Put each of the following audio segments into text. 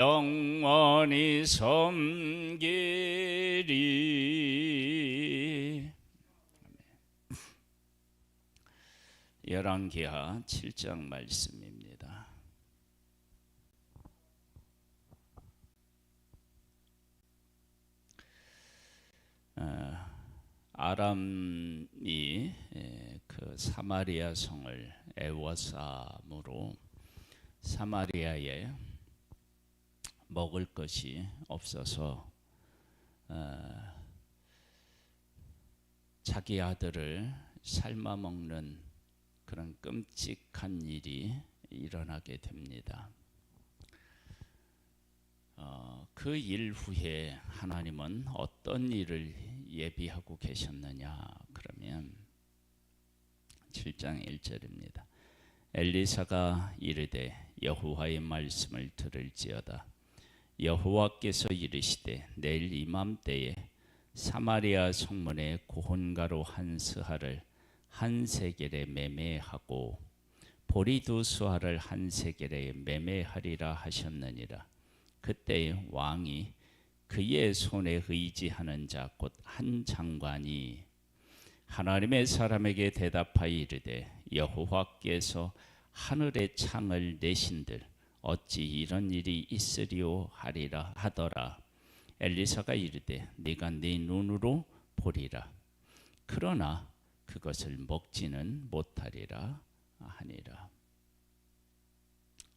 영원히 섬기리. 열왕기하 7장 말씀입니다. 아람이 그 사마리아 성을 애워싸므로 사마리아에 먹을 것이 없어서 자기 아들을 삶아 먹는 그런 끔찍한 일이 일어나게 됩니다. 그 일 후에 하나님은 어떤 일을 예비하고 계셨느냐 그러면 7장 1절입니다. 엘리사가 이르되 여호와의 말씀을 들을지어다. 여호와께서 이르시되 내일 이맘때에 사마리아 성문에 고혼가루 한 스하를 한 세겔에 매매하고 보리 두 수하를 한 세겔에 매매하리라 하셨느니라. 그때 왕이 그의 손에 의지하는 자 곧 한 장관이 하나님의 사람에게 대답하여 이르되 여호와께서 하늘의 창을 내신들 어찌 이런 일이 있으리오 하리라 하더라. 엘리사가 이르되 네가 네 눈으로 보리라. 그러나 그것을 먹지는 못하리라 하니라.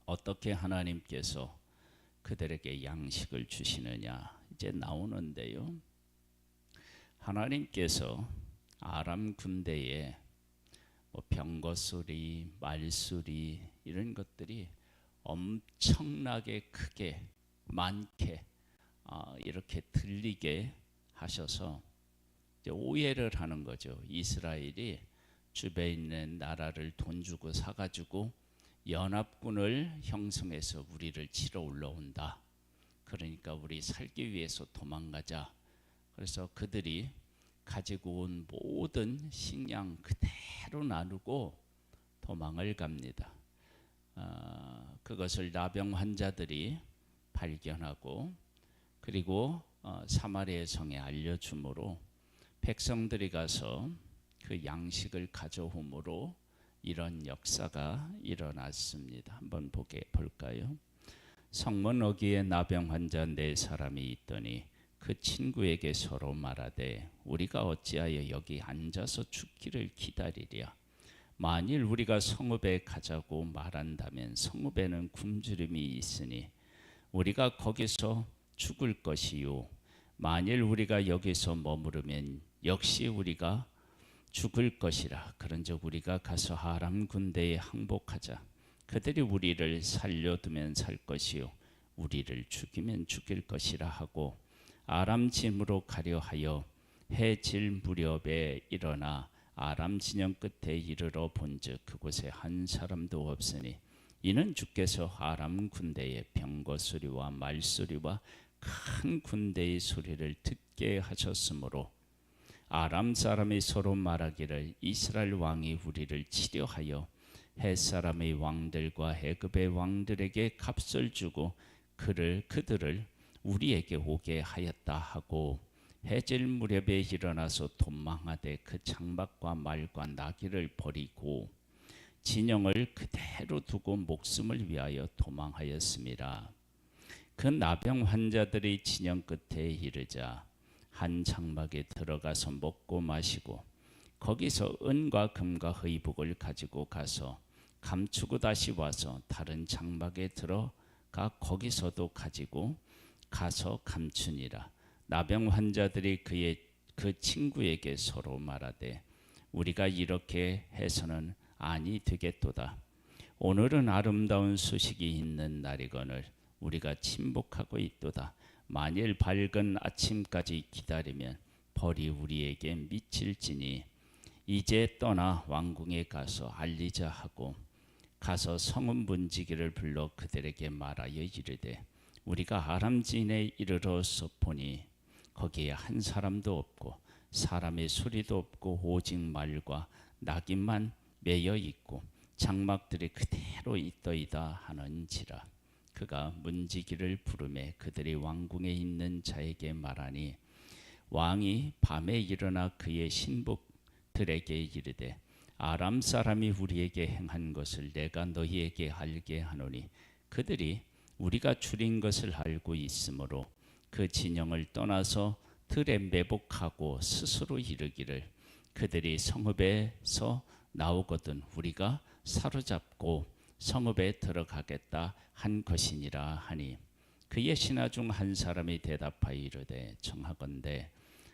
어떻게 하나님께서 그들에게 양식을 주시느냐 이제 나오는데요. 하나님께서 아람 군대에 병거소리, 말소리 이런 것들이 엄청나게 크게 많게 이렇게 들리게 하셔서 이제 오해를 하는 거죠. 이스라엘이 주변에 있는 나라를 돈 주고 사가지고 연합군을 형성해서 우리를 치러 올라온다. 그러니까 우리 살기 위해서 도망가자. 그래서 그들이 가지고 온 모든 식량 그대로 나누고 도망을 갑니다. 그것을 나병 환자들이 발견하고 그리고 사마리아 성에 알려주므로 백성들이 가서 그 양식을 가져오므로 이런 역사가 일어났습니다. 한번 볼까요? 성문 어귀에 나병 환자 4사람이 있더니 그 친구에게 서로 말하되 우리가 어찌하여 여기 앉아서 죽기를 기다리랴. 만일 우리가 성읍에 가자고 말한다면 성읍에는 굶주림이 있으니 우리가 거기서 죽을 것이요 만일 우리가 여기서 머무르면 역시 우리가 죽을 것이라. 그런즉 우리가 가서 아람 군대에 항복하자. 그들이 우리를 살려두면 살 것이요 우리를 죽이면 죽일 것이라 하고 아람 짐으로 가려 하여 해 질 무렵에 일어나 아람 진영 끝에 이르러 본즉 그곳에 한 사람도 없으니 이는 주께서 아람 군대의 병거 소리와 말소리와 큰 군대의 소리를 듣게 하셨으므로 아람 사람이 서로 말하기를 이스라엘 왕이 우리를 치려하여 헷 사람의 왕들과 애굽의 왕들에게 값을 주고 그들을 우리에게 오게 하였다 하고 해질 무렵에 일어나서 도망하되 그 장막과 말과 나귀를 버리고 진영을 그대로 두고 목숨을 위하여 도망하였습니다. 그 나병 환자들이 진영 끝에 이르자 한 장막에 들어가서 먹고 마시고 거기서 은과 금과 의복을 가지고 가서 감추고 다시 와서 다른 장막에 들어가 거기서도 가지고 가서 감추니라. 나병 환자들이 그 친구에게 서로 말하되 우리가 이렇게 해서는 아니 되겠도다. 오늘은 아름다운 소식이 있는 날이거늘 우리가 침복하고 있도다. 만일 밝은 아침까지 기다리면 벌이 우리에게 미칠지니 이제 떠나 왕궁에 가서 알리자 하고 가서 성읍 문지기를 불러 그들에게 말하여 이르되 우리가 아람 진에 이르러서 보니 거기에 한 사람도 없고 사람의 소리도 없고 오직 말과 낙엽만 매여 있고 장막들이 그대로 있더이다 하는지라. 그가 문지기를 부르매 그들이 왕궁에 있는 자에게 말하니 왕이 밤에 일어나 그의 신복들에게 이르되 아람 사람이 우리에게 행한 것을 내가 너희에게 알게 하노니 그들이 우리가 줄인 것을 알고 있으므로 그 진영을 떠나서 들에 매복하고 스스로 이르기를 그들이 성읍에서 나오거든 우리가 사로잡고 성읍에 들어가겠다 한 것이니라 하니 그의 신하 중 한 사람이 대답하여 이르되 청하건대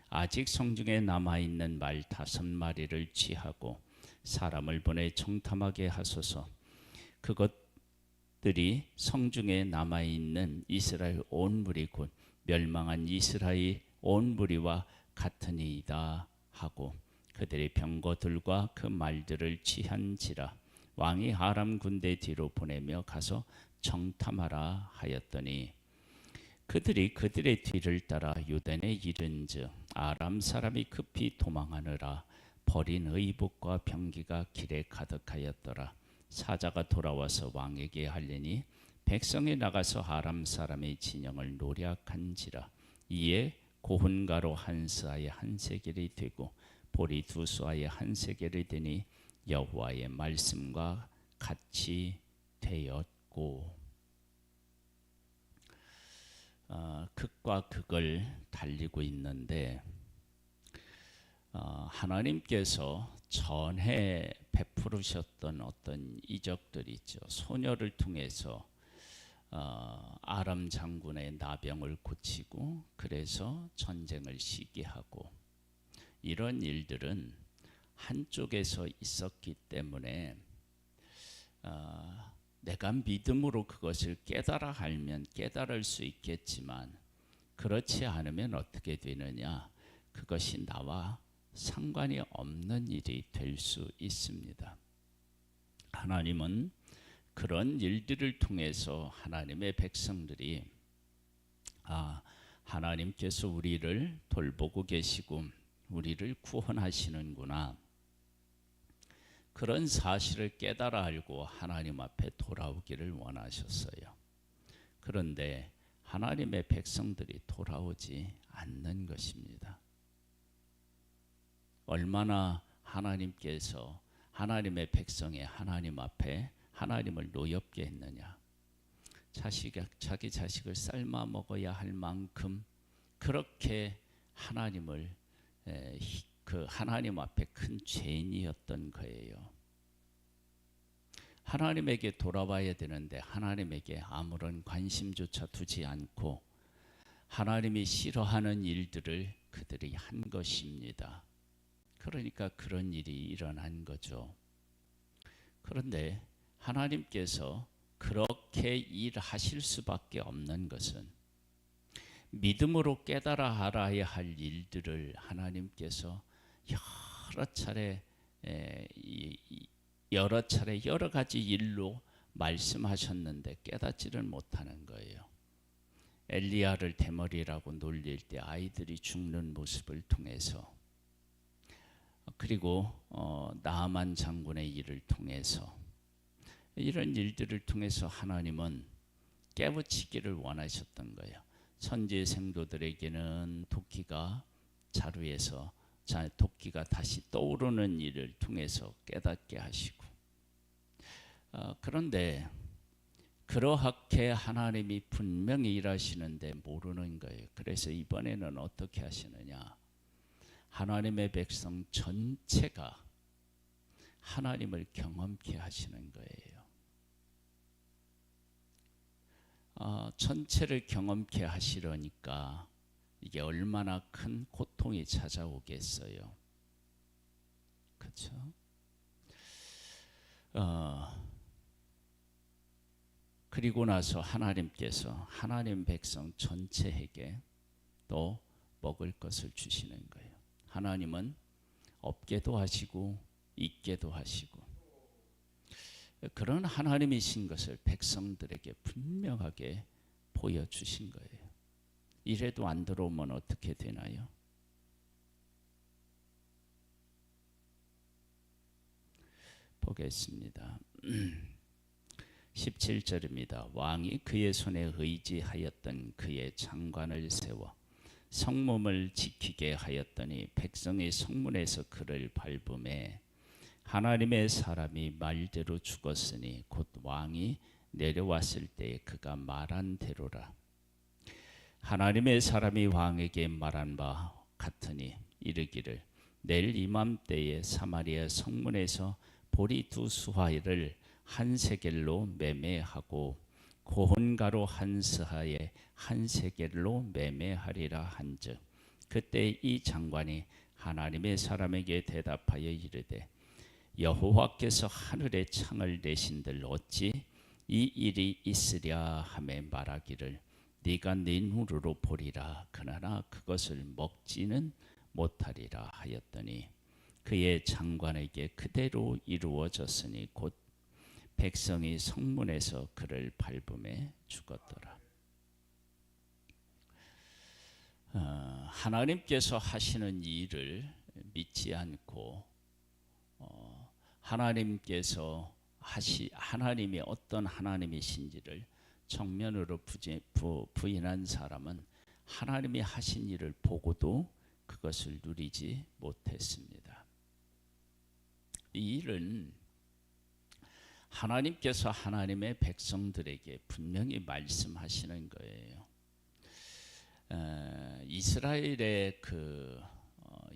아직 성중에 남아있는 말 5마리를 취하고 사람을 보내 정탐하게 하소서. 그것들이 성중에 남아있는 이스라엘 온 무리 곧 멸망한 이스라엘 온 무리와 같으니이다 하고 그들의 병거들과 그 말들을 취한지라 왕이 아람 군대 뒤로 보내며 가서 정탐하라 하였더니 그들이 그들의 뒤를 따라 요단에 이른즉 아람 사람이 급히 도망하느라 버린 의복과 병기가 길에 가득하였더라. 사자가 돌아와서 왕에게 알리니 백성이 나가서 아람 사람의 진영을 노략한지라. 이에 고훈가로 한 스아에 한 세겔이 되고 보리 2수아에 한 세겔이 되니 여호와의 말씀과 같이 되었고. 극과 극을 달리고 있는데 하나님께서 전에 베푸르셨던 어떤 이적들이 있죠. 소녀를 통해서 아람 장군의 나병을 고치고 그래서 전쟁을 시기하고 이런 일들은 한쪽에서 있었기 때문에 내가 믿음으로 그것을 깨달아 알면 깨달을 수 있겠지만 그렇지 않으면 어떻게 되느냐? 그것이 나와 상관이 없는 일이 될 수 있습니다. 하나님은 그런 일들을 통해서 하나님의 백성들이 하나님께서 우리를 돌보고 계시고 우리를 구원하시는구나. 그런 사실을 깨달아 알고 하나님 앞에 돌아오기를 원하셨어요. 그런데 하나님의 백성들이 돌아오지 않는 것입니다. 얼마나 하나님께서 하나님의 백성의 하나님 앞에 하나님을 노엽게 했느냐. 자기 자식을 삶아 먹어야 할 만큼 그렇게 하나님을 그 하나님 앞에 큰 죄인이었던 거예요. 하나님에게 돌아와야 되는데 하나님에게 아무런 관심조차 두지 않고 하나님이 싫어하는 일들을 그들이 한 것입니다. 그러니까 그런 일이 일어난 거죠. 그런데 하나님께서 그렇게 일하실 수밖에 없는 것은 믿음으로 깨달아 알아야 할 일들을 하나님께서 여러 차례 여러 가지 일로 말씀하셨는데 깨닫지를 못하는 거예요. 엘리야를 대머리라고 놀릴 때 아이들이 죽는 모습을 통해서 그리고 나아만 장군의 일을 통해서 이런 일들을 통해서 하나님은 깨우치기를 원하셨던 거예요. 선지의 생도들에게는 도끼가 자루에서 도끼가 다시 떠오르는 일을 통해서 깨닫게 하시고 그런데 그렇게 하나님이 분명히 일하시는데 모르는 거예요. 그래서 이번에는 어떻게 하시느냐. 하나님의 백성 전체가 하나님을 경험케 하시는 거예요. 전체를 경험케 하시려니까 이게 얼마나 큰 고통이 찾아오겠어요. 그렇죠? 그리고 나서 하나님께서 하나님 백성 전체에게 또 먹을 것을 주시는 거예요. 하나님은 없게도 하시고 있게도 하시고 그런 하나님이신 것을 백성들에게 분명하게 보여주신 거예요. 이래도 안 들어오면 어떻게 되나요? 보겠습니다. 17절입니다. 왕이 그의 손에 의지하였던 그의 장관을 세워 성문을 지키게 하였더니 백성이 성문에서 그를 밟음에 하나님의 사람이 말대로 죽었으니 곧 왕이 내려왔을 때 그가 말한 대로라. 하나님의 사람이 왕에게 말한 바 같으니 이르기를 내일 이맘때에 사마리아 성문에서 보리 두 수하를 한 세겔로 매매하고 고혼가루 한 스하에 한 세겔로 매매하리라 한즉 그때 이 장관이 하나님의 사람에게 대답하여 이르되 여호와께서 하늘의 창을 내신들 어찌 이 일이 있으랴 하며 말하기를 네가 네 눈으로 보리라 그러나 그것을 먹지는 못하리라 하였더니 그의 장관에게 그대로 이루어졌으니 곧 백성이 성문에서 그를 밟음에 죽었더라. 하나님께서 하시는 일을 믿지 않고 하나님이 어떤 하나님이신지를 정면으로 부인한 사람은 하나님이 하신 일을 보고도 그것을 누리지 못했습니다. 이 일은 하나님께서 하나님의 백성들에게 분명히 말씀하시는 거예요. 이스라엘의 그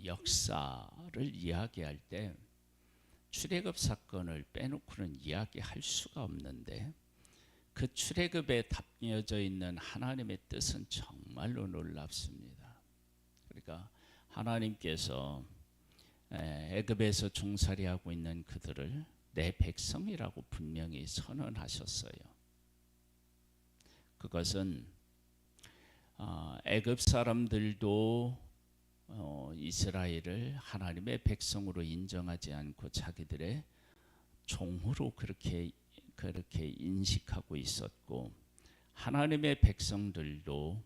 역사를 이야기할 때 출애굽 사건을 빼놓고는 이야기할 수가 없는데 그 출애굽에 담겨져 있는 하나님의 뜻은 정말로 놀랍습니다. 그러니까 하나님께서 애굽에서 종살이하고 있는 그들을 내 백성이라고 분명히 선언하셨어요. 그것은 애굽 사람들도 이스라엘을 하나님의 백성으로 인정하지 않고 자기들의 종으로 그렇게 인식하고 있었고 하나님의 백성들도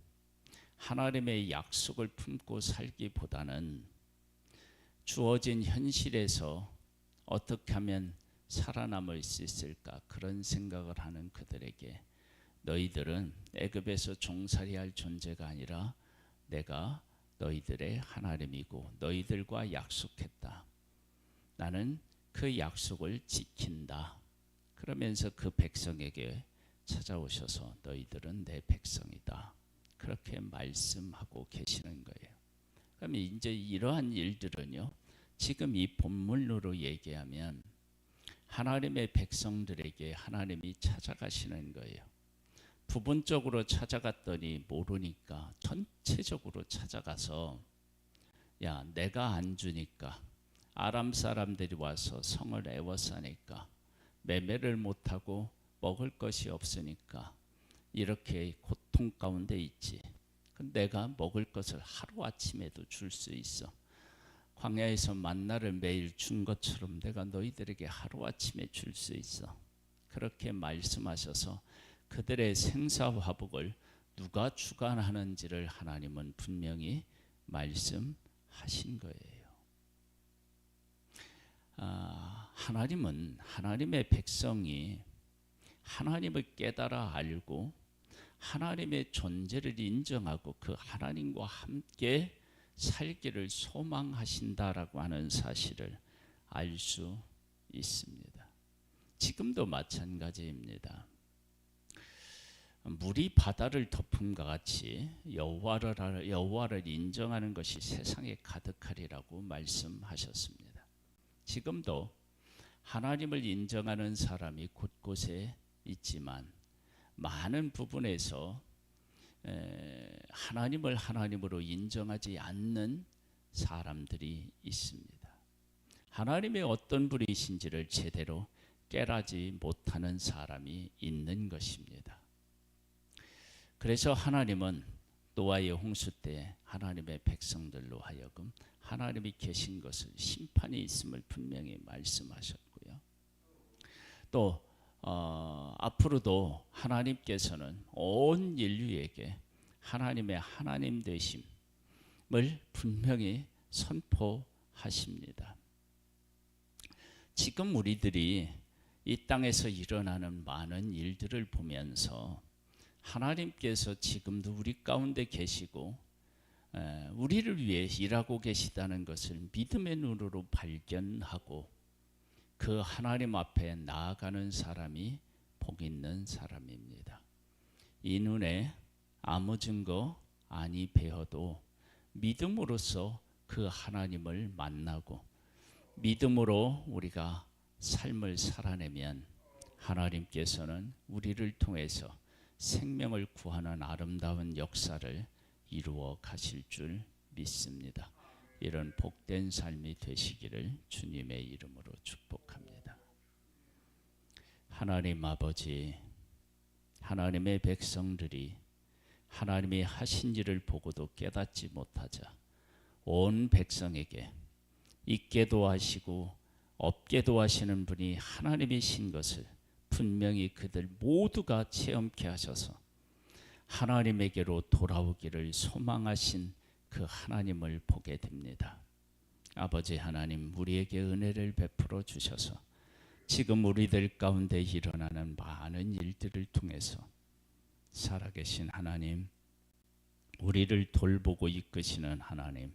하나님의 약속을 품고 살기보다는 주어진 현실에서 어떻게 하면 살아남을 수 있을까 그런 생각을 하는 그들에게 너희들은 애굽에서 종살이할 존재가 아니라 내가 너희들의 하나님이고 너희들과 약속했다. 나는 그 약속을 지킨다. 그러면서 그 백성에게 찾아오셔서 너희들은 내 백성이다. 그렇게 말씀하고 계시는 거예요. 그럼 이제 이러한 일들은요. 지금 이 본문으로 얘기하면 하나님의 백성들에게 하나님이 찾아가시는 거예요. 부분적으로 찾아갔더니 모르니까 전체적으로 찾아가서 야 내가 안 주니까 아람 사람들이 와서 성을 에워싸니까 매매를 못하고 먹을 것이 없으니까 이렇게 고통 가운데 있지. 내가 먹을 것을 하루아침에도 줄 수 있어. 광야에서 만나를 매일 준 것처럼 내가 너희들에게 하루아침에 줄 수 있어. 그렇게 말씀하셔서 그들의 생사화복을 누가 주관하는지를 하나님은 분명히 말씀하신 거예요. 하나님은 하나님의 백성이 하나님을 깨달아 알고 하나님의 존재를 인정하고 그 하나님과 함께 살기를 소망하신다라고 하는 사실을 알 수 있습니다. 지금도 마찬가지입니다. 물이 바다를 덮음과 같이 여호와를 인정하는 것이 세상에 가득하리라고 말씀하셨습니다. 지금도 하나님을 인정하는 사람이 곳곳에 있지만 많은 부분에서 하나님을 하나님으로 인정하지 않는 사람들이 있습니다. 하나님의 어떤 분이신지를 제대로 깨닫지 못하는 사람이 있는 것입니다. 그래서 하나님은 노아의 홍수 때 하나님의 백성들로 하여금 하나님이 계신 것을 심판이 있음을 분명히 말씀하셨고요. 또 앞으로도 하나님께서는 온 인류에게 하나님의 하나님 되심을 분명히 선포하십니다. 지금 우리들이 이 땅에서 일어나는 많은 일들을 보면서 하나님께서 지금도 우리 가운데 계시고 우리를 위해 일하고 계시다는 것을 믿음의 눈으로 발견하고 그 하나님 앞에 나아가는 사람이 복 있는 사람입니다. 이 눈에 아무 증거 아니 배어도 믿음으로써 그 하나님을 만나고 믿음으로 우리가 삶을 살아내면 하나님께서는 우리를 통해서 생명을 구하는 아름다운 역사를 이루어 가실 줄 믿습니다. 이런 복된 삶이 되시기를 주님의 이름으로 축복합니다. 하나님 아버지, 하나님의 백성들이 하나님이 하신 일을 보고도 깨닫지 못하자 온 백성에게 있게도 하시고 없게도 하시는 분이 하나님이신 것을 분명히 그들 모두가 체험케 하셔서 하나님에게로 돌아오기를 소망하신 그 하나님을 보게 됩니다. 아버지 하나님, 우리에게 은혜를 베풀어 주셔서 지금 우리들 가운데 일어나는 많은 일들을 통해서 살아계신 하나님, 우리를 돌보고 이끄시는 하나님,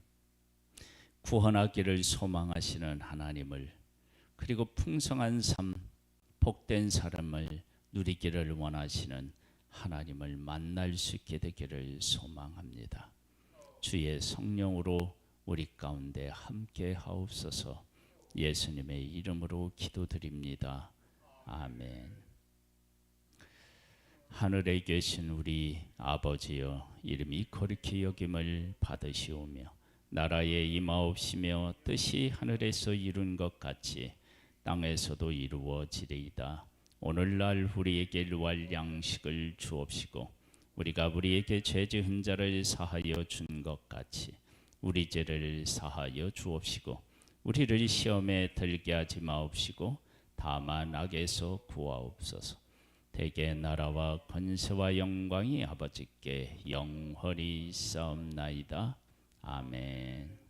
구원하기를 소망하시는 하나님을, 그리고 풍성한 삶, 복된 삶을 누리기를 원하시는 하나님을 만날 수 있게 되기를 소망합니다. 주의 성령으로 우리 가운데 함께 하옵소서. 예수님의 이름으로 기도드립니다. 아멘. 하늘에 계신 우리 아버지여, 이름이 거룩히 여김을 받으시오며 나라에 임하옵시며 뜻이 하늘에서 이룬 것 같이 땅에서도 이루어지리이다. 오늘날 우리에게 일용할 양식을 주옵시고 우리가 우리에게 죄 지은 자를 사하여 준 것 같이 우리 죄를 사하여 주옵시고 우리를 시험에 들게 하지 마옵시고 다만 악에서 구하옵소서. 대개 나라와 권세와 영광이 아버지께 영원히 있사옵나이다. 아멘.